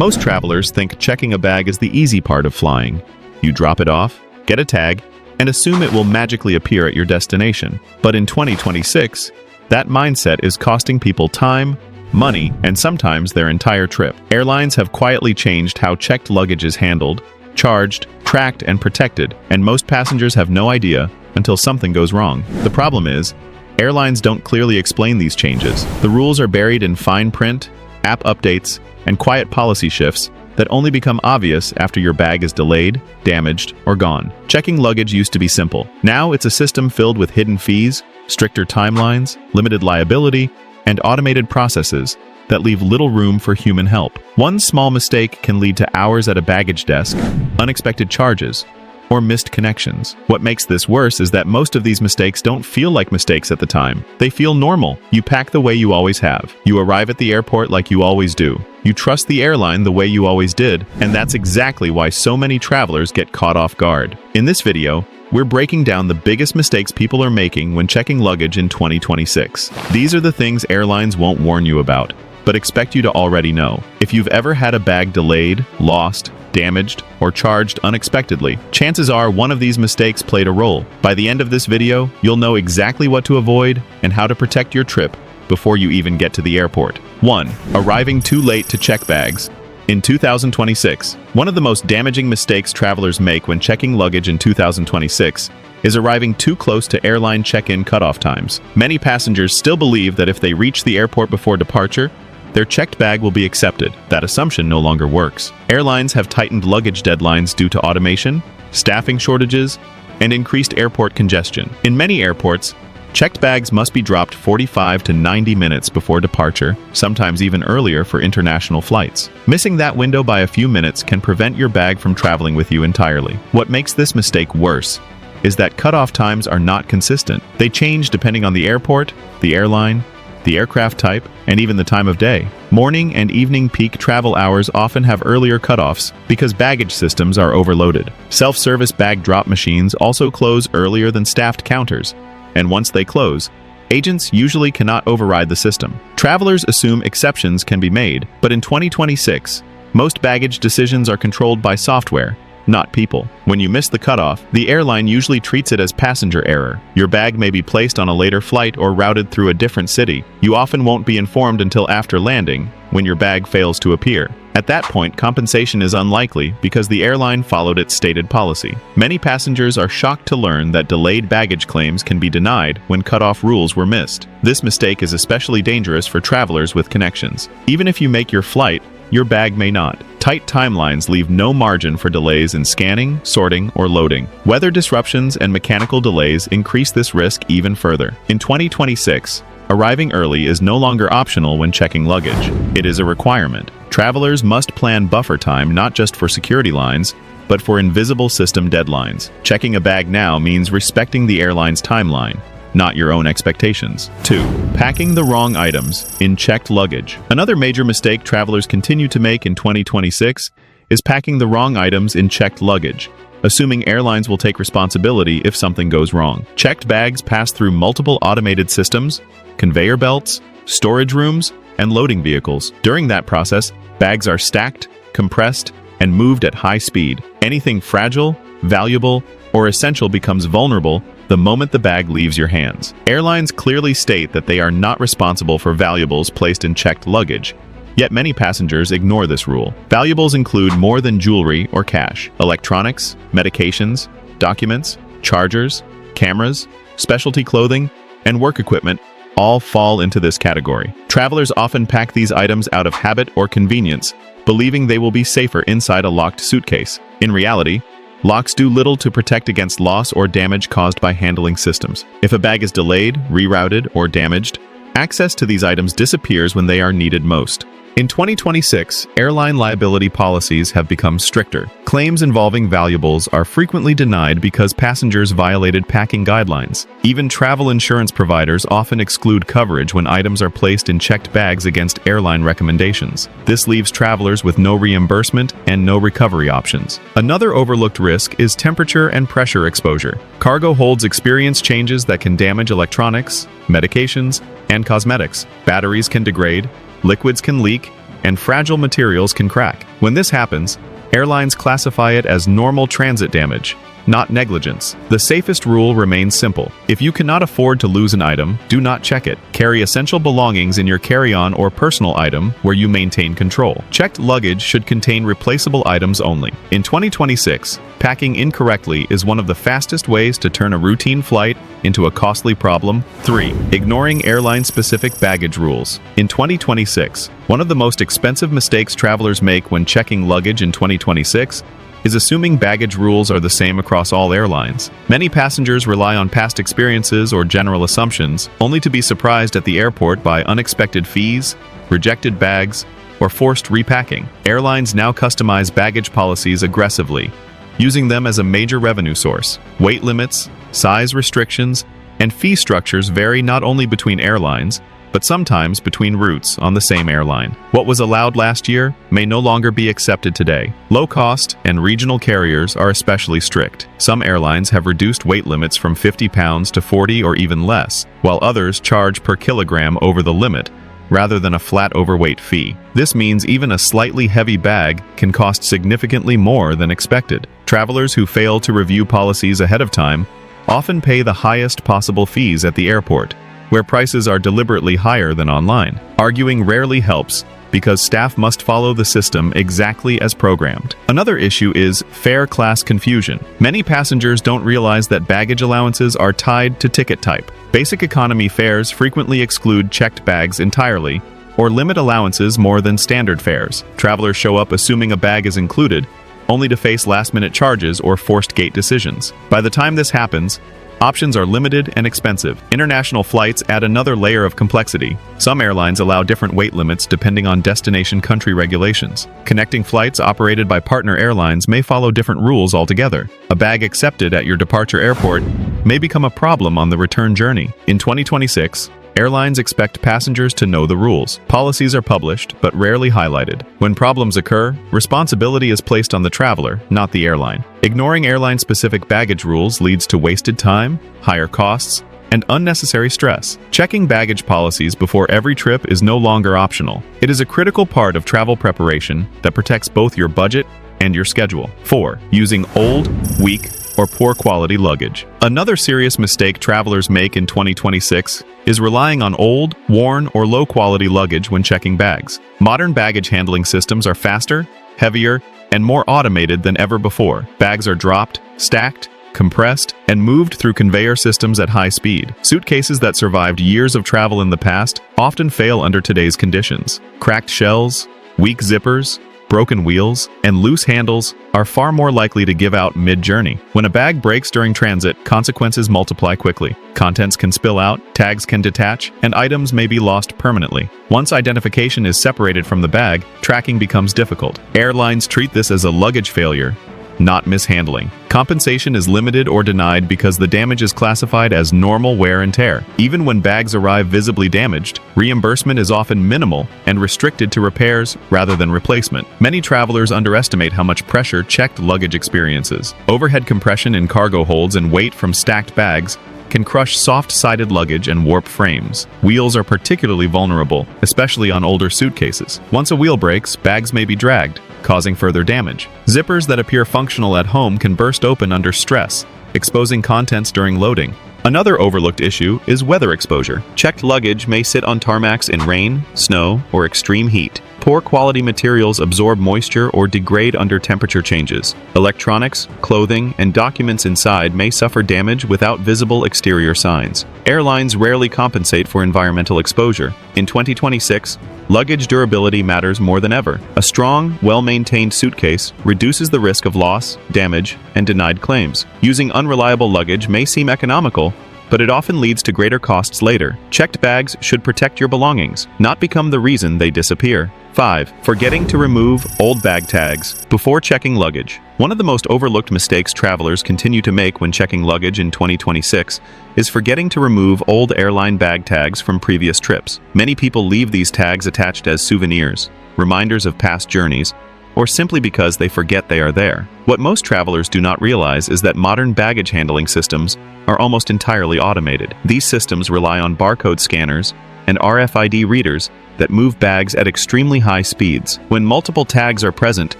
Most travelers think checking a bag is the easy part of flying. You drop it off, get a tag, and assume it will magically appear at your destination. But in 2026, that mindset is costing people time, money, and sometimes their entire trip. Airlines have quietly changed how checked luggage is handled, charged, tracked, and protected, and most passengers have no idea until something goes wrong. The problem is, airlines don't clearly explain these changes. The rules are buried in fine print, app updates, and quiet policy shifts that only become obvious after your bag is delayed, damaged, or gone. Checking luggage used to be simple. Now it's a system filled with hidden fees, stricter timelines, limited liability, and automated processes that leave little room for human help. One small mistake can lead to hours at a baggage desk, unexpected charges, or missed connections. What makes this worse is that most of these mistakes don't feel like mistakes at the time. They feel normal. You pack the way you always have. You arrive at the airport like you always do. You trust the airline the way you always did, and that's exactly why so many travelers get caught off guard. In this video, we're breaking down the biggest mistakes people are making when checking luggage in 2026. These are the things airlines won't warn you about, but expect you to already know. If you've ever had a bag delayed, lost, damaged, or charged unexpectedly, chances are one of these mistakes played a role. By the end of this video, you'll know exactly what to avoid and how to protect your trip before you even get to the airport. 1. Arriving too late to check bags. In 2026, one of the most damaging mistakes travelers make when checking luggage in 2026 is arriving too close to airline check-in cutoff times. Many passengers still believe that if they reach the airport before departure, their checked bag will be accepted. That assumption no longer works. Airlines have tightened luggage deadlines due to automation, staffing shortages, and increased airport congestion. In many airports, checked bags must be dropped 45 to 90 minutes before departure, sometimes even earlier for international flights. Missing that window by a few minutes can prevent your bag from traveling with you entirely. What makes this mistake worse is that cutoff times are not consistent. They change depending on the airport, the airline, the aircraft type, and even the time of day. Morning and evening peak travel hours often have earlier cutoffs because baggage systems are overloaded. Self-service bag drop machines also close earlier than staffed counters, and once they close, agents usually cannot override the system. Travelers assume exceptions can be made, but in 2026, most baggage decisions are controlled by software, not people. When you miss the cutoff, the airline usually treats it as passenger error. Your bag may be placed on a later flight or routed through a different city. You often won't be informed until after landing, when your bag fails to appear. At that point, compensation is unlikely because the airline followed its stated policy. Many passengers are shocked to learn that delayed baggage claims can be denied when cutoff rules were missed. This mistake is especially dangerous for travelers with connections. Even if you make your flight, your bag may not. Tight timelines leave no margin for delays in scanning, sorting, or loading. Weather disruptions and mechanical delays increase this risk even further. In 2026, arriving early is no longer optional when checking luggage. It is a requirement. Travelers must plan buffer time not just for security lines, but for invisible system deadlines. Checking a bag now means respecting the airline's timeline, not your own expectations. 2. Packing the wrong items in checked luggage. Another major mistake travelers continue to make in 2026 is packing the wrong items in checked luggage, assuming airlines will take responsibility if something goes wrong. Checked bags pass through multiple automated systems, conveyor belts, storage rooms, and loading vehicles. During that process, bags are stacked, compressed, and moved at high speed. Anything fragile, valuable, or essential becomes vulnerable the moment the bag leaves your hands. Airlines clearly state that they are not responsible for valuables placed in checked luggage, yet many passengers ignore this rule. Valuables include more than jewelry or cash. Electronics, medications, documents, chargers, cameras, specialty clothing, and work equipment all fall into this category. Travelers often pack these items out of habit or convenience, believing they will be safer inside a locked suitcase. In reality, locks do little to protect against loss or damage caused by handling systems. If a bag is delayed, rerouted, or damaged, access to these items disappears when they are needed most. In 2026, airline liability policies have become stricter. Claims involving valuables are frequently denied because passengers violated packing guidelines. Even travel insurance providers often exclude coverage when items are placed in checked bags against airline recommendations. This leaves travelers with no reimbursement and no recovery options. Another overlooked risk is temperature and pressure exposure. Cargo holds experience changes that can damage electronics, medications, and cosmetics. Batteries can degrade, liquids can leak, and fragile materials can crack. When this happens, airlines classify it as normal transit damage, not negligence. The safest rule remains simple. If you cannot afford to lose an item, do not check it. Carry essential belongings in your carry-on or personal item where you maintain control. Checked luggage should contain replaceable items only. In 2026, packing incorrectly is one of the fastest ways to turn a routine flight into a costly problem. 3. Ignoring airline-specific baggage rules. In 2026, one of the most expensive mistakes travelers make when checking luggage in 2026 is assuming baggage rules are the same across all airlines. Many passengers rely on past experiences or general assumptions, only to be surprised at the airport by unexpected fees, rejected bags, or forced repacking. Airlines now customize baggage policies aggressively, using them as a major revenue source. Weight limits, size restrictions, and fee structures vary not only between airlines, but sometimes between routes on the same airline. What was allowed last year may no longer be accepted today. Low-cost and regional carriers are especially strict. Some airlines have reduced weight limits from 50 pounds to 40 or even less, while others charge per kilogram over the limit, rather than a flat overweight fee. This means even a slightly heavy bag can cost significantly more than expected. Travelers who fail to review policies ahead of time often pay the highest possible fees at the airport, where prices are deliberately higher than online. Arguing rarely helps because staff must follow the system exactly as programmed. Another issue is fare class confusion. Many passengers don't realize that baggage allowances are tied to ticket type. Basic economy fares frequently exclude checked bags entirely or limit allowances more than standard fares. Travelers show up assuming a bag is included, only to face last-minute charges or forced gate decisions. By the time this happens, options are limited and expensive. International flights add another layer of complexity. Some airlines allow different weight limits depending on destination country regulations. Connecting flights operated by partner airlines may follow different rules altogether. A bag accepted at your departure airport may become a problem on the return journey. In 2026, airlines expect passengers to know the rules. Policies are published, but rarely highlighted. When problems occur, responsibility is placed on the traveler, not the airline. Ignoring airline-specific baggage rules leads to wasted time, higher costs, and unnecessary stress. Checking baggage policies before every trip is no longer optional. It is a critical part of travel preparation that protects both your budget and your schedule. 4. Using old, weak, or poor quality luggage. Another serious mistake travelers make in 2026 is relying on old, worn, or low-quality luggage when checking bags. Modern baggage handling systems are faster, heavier, and more automated than ever before. Bags are dropped, stacked, compressed, and moved through conveyor systems at high speed. Suitcases that survived years of travel in the past often fail under today's conditions. Cracked shells, weak zippers, broken wheels, and loose handles are far more likely to give out mid-journey. When a bag breaks during transit, consequences multiply quickly. Contents can spill out, tags can detach, and items may be lost permanently. Once identification is separated from the bag, tracking becomes difficult. Airlines treat this as a luggage failure, not mishandling. Compensation is limited or denied because the damage is classified as normal wear and tear. Even when bags arrive visibly damaged, reimbursement is often minimal and restricted to repairs rather than replacement. Many travelers underestimate how much pressure checked luggage experiences. Overhead compression in cargo holds and weight from stacked bags can crush soft-sided luggage and warp frames. Wheels are particularly vulnerable, especially on older suitcases. Once a wheel breaks, bags may be dragged, causing further damage. Zippers that appear functional at home can burst open under stress, exposing contents during loading. Another overlooked issue is weather exposure. Checked luggage may sit on tarmacs in rain, snow, or extreme heat. Poor quality materials absorb moisture or degrade under temperature changes. Electronics, clothing, and documents inside may suffer damage without visible exterior signs. Airlines rarely compensate for environmental exposure. In 2026, luggage durability matters more than ever. A strong, well-maintained suitcase reduces the risk of loss, damage, and denied claims. Using unreliable luggage may seem economical, but it often leads to greater costs later. Checked bags should protect your belongings, not become the reason they disappear. 5. Forgetting to remove old bag tags before checking luggage. One of the most overlooked mistakes travelers continue to make when checking luggage in 2026 is forgetting to remove old airline bag tags from previous trips. Many people leave these tags attached as souvenirs, reminders of past journeys, or simply because they forget they are there. What most travelers do not realize is that modern baggage handling systems are almost entirely automated. These systems rely on barcode scanners and RFID readers that move bags at extremely high speeds. When multiple tags are present,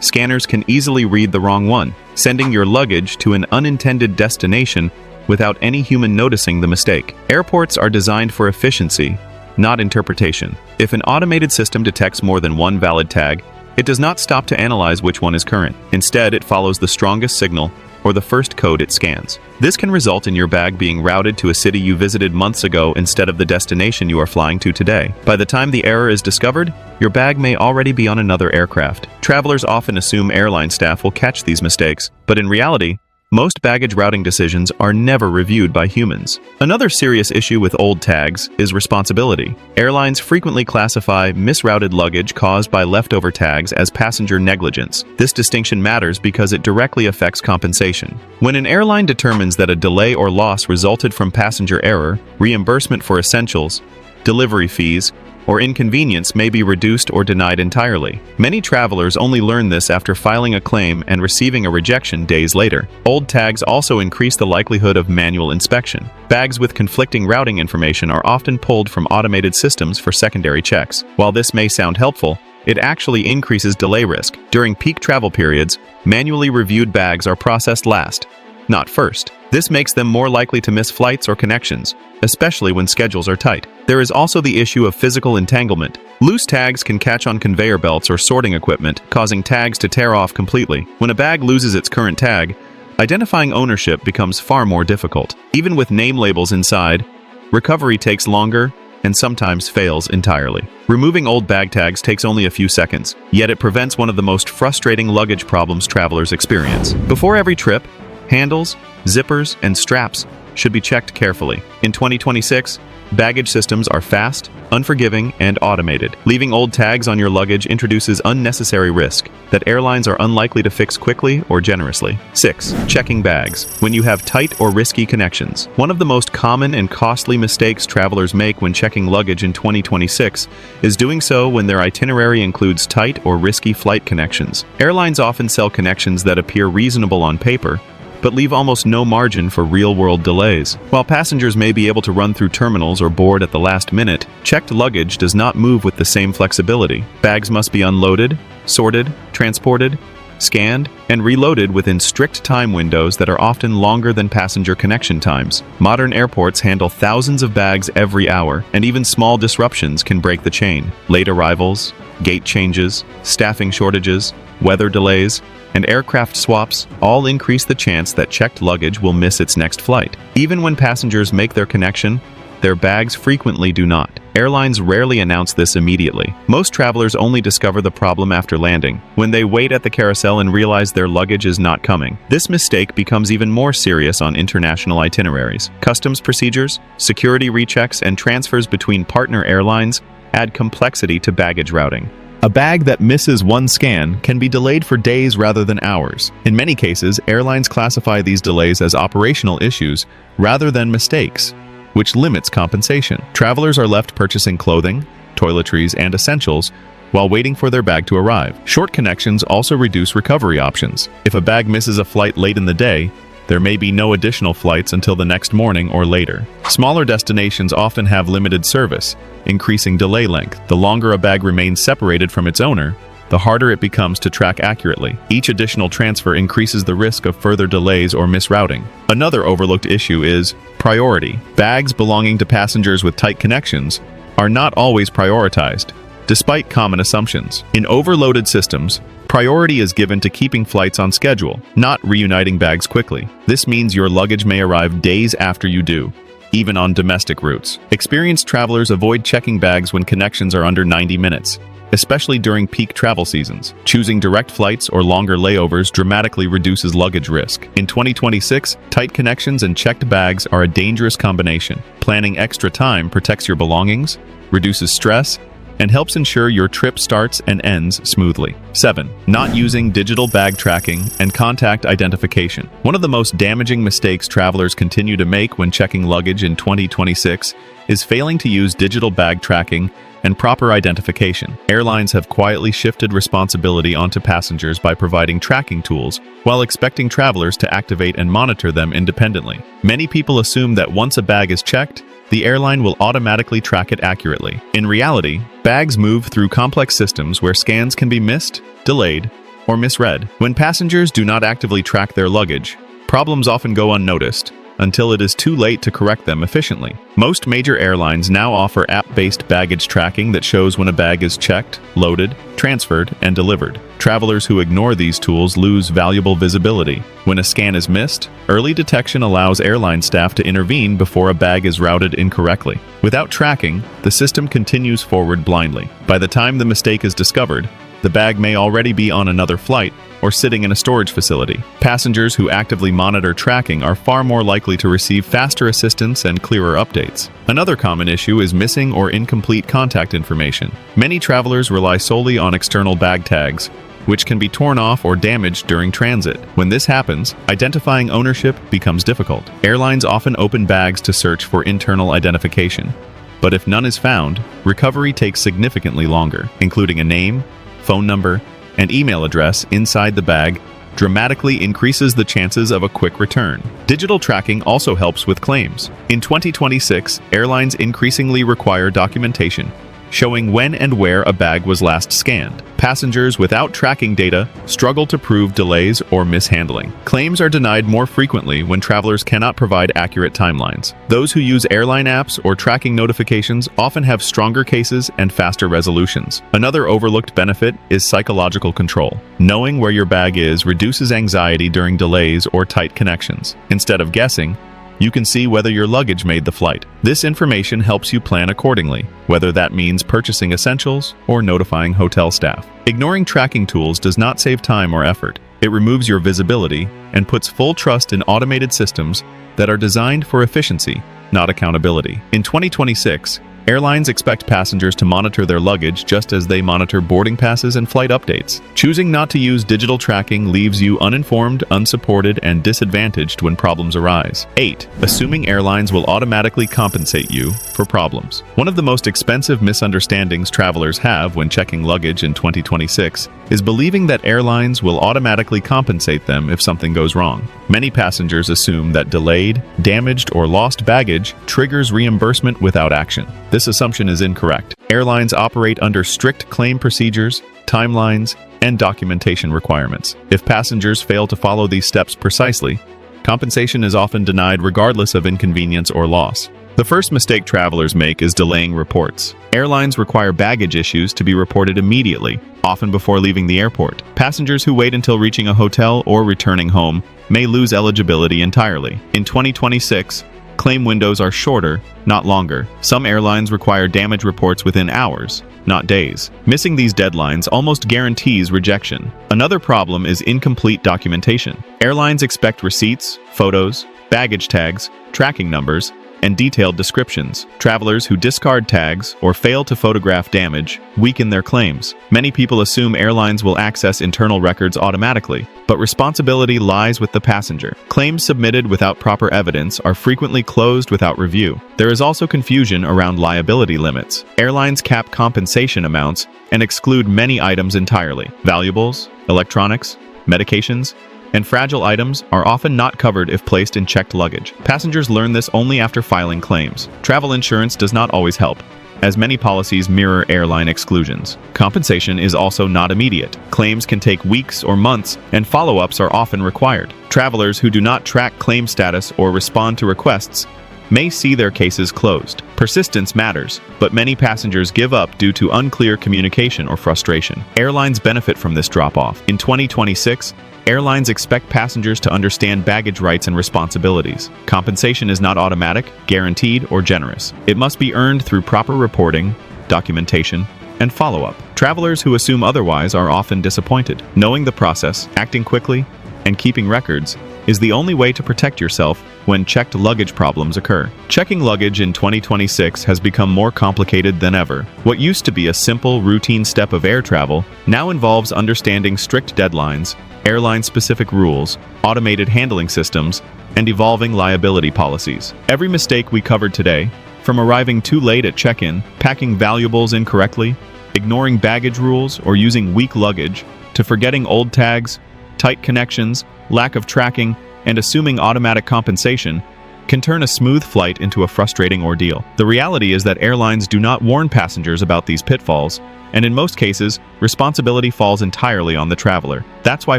scanners can easily read the wrong one, sending your luggage to an unintended destination without any human noticing the mistake. Airports are designed for efficiency, not interpretation. If an automated system detects more than one valid tag, it does not stop to analyze which one is current. Instead, it follows the strongest signal or the first code it scans. This can result in your bag being routed to a city you visited months ago instead of the destination you are flying to today. By the time the error is discovered, your bag may already be on another aircraft. Travelers often assume airline staff will catch these mistakes, but in reality, most baggage routing decisions are never reviewed by humans. Another serious issue with old tags is responsibility. Airlines frequently classify misrouted luggage caused by leftover tags as passenger negligence. This distinction matters because it directly affects compensation. When an airline determines that a delay or loss resulted from passenger error, reimbursement for essentials, delivery fees, or inconvenience may be reduced or denied entirely. Many travelers only learn this after filing a claim and receiving a rejection days later. Old tags also increase the likelihood of manual inspection. Bags with conflicting routing information are often pulled from automated systems for secondary checks. While this may sound helpful, it actually increases delay risk. During peak travel periods, manually reviewed bags are processed last, not first. This makes them more likely to miss flights or connections, especially when schedules are tight. There is also the issue of physical entanglement. Loose tags can catch on conveyor belts or sorting equipment, causing tags to tear off completely. When a bag loses its current tag, identifying ownership becomes far more difficult. Even with name labels inside, recovery takes longer and sometimes fails entirely. Removing old bag tags takes only a few seconds, yet it prevents one of the most frustrating luggage problems travelers experience. Before every trip, handles, zippers, and straps should be checked carefully. In 2026, baggage systems are fast, unforgiving, and automated. Leaving old tags on your luggage introduces unnecessary risk that airlines are unlikely to fix quickly or generously. 6. Checking bags when you have tight or risky connections. One of the most common and costly mistakes travelers make when checking luggage in 2026 is doing so when their itinerary includes tight or risky flight connections. Airlines often sell connections that appear reasonable on paper, but leave almost no margin for real-world delays. While passengers may be able to run through terminals or board at the last minute, checked luggage does not move with the same flexibility. Bags must be unloaded, sorted, transported, scanned, and reloaded within strict time windows that are often longer than passenger connection times. Modern airports handle thousands of bags every hour, and even small disruptions can break the chain. Late arrivals, gate changes, staffing shortages, weather delays, and aircraft swaps all increase the chance that checked luggage will miss its next flight. Even when passengers make their connection, their bags frequently do not. Airlines rarely announce this immediately. Most travelers only discover the problem after landing, when they wait at the carousel and realize their luggage is not coming. This mistake becomes even more serious on international itineraries. Customs procedures, security rechecks, and transfers between partner airlines add complexity to baggage routing. A bag that misses one scan can be delayed for days rather than hours. In many cases, airlines classify these delays as operational issues rather than mistakes, which limits compensation. Travelers are left purchasing clothing, toiletries, and essentials while waiting for their bag to arrive. Short connections also reduce recovery options. If a bag misses a flight late in the day, there may be no additional flights until the next morning or later. Smaller destinations often have limited service, increasing delay length. The longer a bag remains separated from its owner, the harder it becomes to track accurately. Each additional transfer increases the risk of further delays or misrouting. Another overlooked issue is priority. Bags belonging to passengers with tight connections are not always prioritized, despite common assumptions. In overloaded systems, priority is given to keeping flights on schedule, not reuniting bags quickly. This means your luggage may arrive days after you do, even on domestic routes. Experienced travelers avoid checking bags when connections are under 90 minutes, especially during peak travel seasons. Choosing direct flights or longer layovers dramatically reduces luggage risk. In 2026, tight connections and checked bags are a dangerous combination. Planning extra time protects your belongings, reduces stress, and helps ensure your trip starts and ends smoothly. 7. Not using digital bag tracking and contact identification. One of the most damaging mistakes travelers continue to make when checking luggage in 2026 is failing to use digital bag tracking and proper identification. Airlines have quietly shifted responsibility onto passengers by providing tracking tools, while expecting travelers to activate and monitor them independently. Many people assume that once a bag is checked, the airline will automatically track it accurately. In reality, bags move through complex systems where scans can be missed, delayed, or misread. When passengers do not actively track their luggage, problems often go unnoticed until it is too late to correct them efficiently. Most major airlines now offer app-based baggage tracking that shows when a bag is checked, loaded, transferred, and delivered. Travelers who ignore these tools lose valuable visibility. When a scan is missed, early detection allows airline staff to intervene before a bag is routed incorrectly. Without tracking, the system continues forward blindly. By the time the mistake is discovered, the bag may already be on another flight or sitting in a storage facility. Passengers who actively monitor tracking are far more likely to receive faster assistance and clearer updates. Another common issue is missing or incomplete contact information. Many travelers rely solely on external bag tags, which can be torn off or damaged during transit. When this happens, identifying ownership becomes difficult. Airlines often open bags to search for internal identification, but if none is found, recovery takes significantly longer, including a name, phone number, and email address inside the bag dramatically increases the chances of a quick return. Digital tracking also helps with claims. In 2026, airlines increasingly require documentation showing when and where a bag was last scanned. Passengers without tracking data struggle to prove delays or mishandling. Claims are denied more frequently when travelers cannot provide accurate timelines. Those who use airline apps or tracking notifications often have stronger cases and faster resolutions. Another overlooked benefit is psychological control. Knowing where your bag is reduces anxiety during delays or tight connections. Instead of guessing, you can see whether your luggage made the flight. This information helps you plan accordingly, whether that means purchasing essentials or notifying hotel staff. Ignoring tracking tools does not save time or effort. It removes your visibility and puts full trust in automated systems that are designed for efficiency, not accountability. In 2026, airlines expect passengers to monitor their luggage just as they monitor boarding passes and flight updates. Choosing not to use digital tracking leaves you uninformed, unsupported, and disadvantaged when problems arise. 8. Assuming airlines will automatically compensate you for problems. One of the most expensive misunderstandings travelers have when checking luggage in 2026 is believing that airlines will automatically compensate them if something goes wrong. Many passengers assume that delayed, damaged, or lost baggage triggers reimbursement without action. This assumption is incorrect. Airlines operate under strict claim procedures, timelines, and documentation requirements. If passengers fail to follow these steps precisely, compensation is often denied regardless of inconvenience or loss. The first mistake travelers make is delaying reports. Airlines require baggage issues to be reported immediately, often before leaving the airport. Passengers who wait until reaching a hotel or returning home may lose eligibility entirely. In 2026, claim windows are shorter, not longer. Some airlines require damage reports within hours, not days. Missing these deadlines almost guarantees rejection. Another problem is incomplete documentation. Airlines expect receipts, photos, baggage tags, tracking numbers, and detailed descriptions. Travelers who discard tags or fail to photograph damage weaken their claims. Many people assume airlines will access internal records automatically, but responsibility lies with the passenger. Claims submitted without proper evidence are frequently closed without review. There is also confusion around liability limits. Airlines cap compensation amounts and exclude many items entirely. Valuables, electronics, medications, and fragile items are often not covered if placed in checked luggage. Passengers learn this only after filing claims. Travel insurance does not always help, as many policies mirror airline exclusions. Compensation is also not immediate. Claims can take weeks or months, and follow-ups are often required. Travelers who do not track claim status or respond to requests may see their cases closed. Persistence matters, but many passengers give up due to unclear communication or frustration. Airlines benefit from this drop-off. In 2026, airlines expect passengers to understand baggage rights and responsibilities. Compensation is not automatic, guaranteed, or generous. It must be earned through proper reporting, documentation, and follow-up. Travelers who assume otherwise are often disappointed. Knowing the process, acting quickly, and keeping records is the only way to protect yourself when checked luggage problems occur. Checking luggage in 2026 has become more complicated than ever. What used to be a simple, routine step of air travel now involves understanding strict deadlines, airline-specific rules, automated handling systems, and evolving liability policies. Every mistake we covered today, from arriving too late at check-in, packing valuables incorrectly, ignoring baggage rules, or using weak luggage, to forgetting old tags, tight connections, lack of tracking, and assuming automatic compensation, can turn a smooth flight into a frustrating ordeal. The reality is that airlines do not warn passengers about these pitfalls, and in most cases, responsibility falls entirely on the traveler. That's why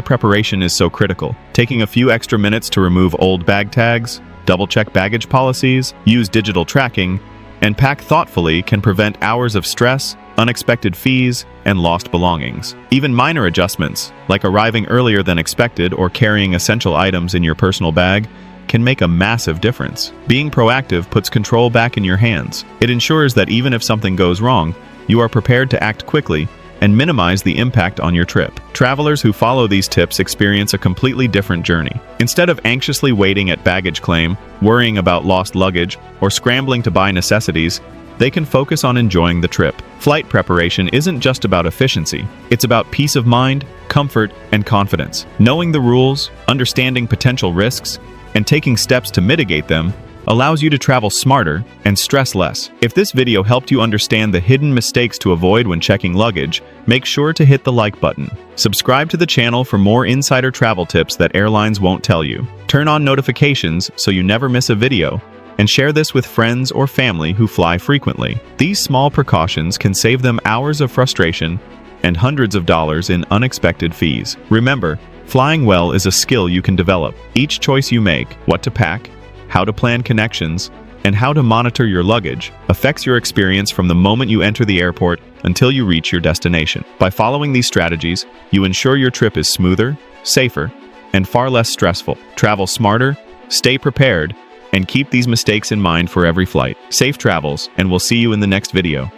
preparation is so critical. Taking a few extra minutes to remove old bag tags, double-check baggage policies, use digital tracking, and pack thoughtfully can prevent hours of stress, unexpected fees, and lost belongings. Even minor adjustments, like arriving earlier than expected or carrying essential items in your personal bag, can make a massive difference. Being proactive puts control back in your hands. It ensures that even if something goes wrong, you are prepared to act quickly and minimize the impact on your trip. Travelers who follow these tips experience a completely different journey. Instead of anxiously waiting at baggage claim, worrying about lost luggage, or scrambling to buy necessities, they can focus on enjoying the trip. Flight preparation isn't just about efficiency. It's about peace of mind, comfort, and confidence. Knowing the rules, understanding potential risks, and taking steps to mitigate them allows you to travel smarter and stress less. If this video helped you understand the hidden mistakes to avoid when checking luggage, make sure to hit the like button. Subscribe to the channel for more insider travel tips that airlines won't tell you. Turn on notifications so you never miss a video, and share this with friends or family who fly frequently. These small precautions can save them hours of frustration and hundreds of dollars in unexpected fees. Remember, flying well is a skill you can develop. Each choice you make, what to pack, how to plan connections, and how to monitor your luggage, affects your experience from the moment you enter the airport until you reach your destination. By following these strategies, you ensure your trip is smoother, safer, and far less stressful. Travel smarter, stay prepared, and keep these mistakes in mind for every flight. Safe travels, and we'll see you in the next video.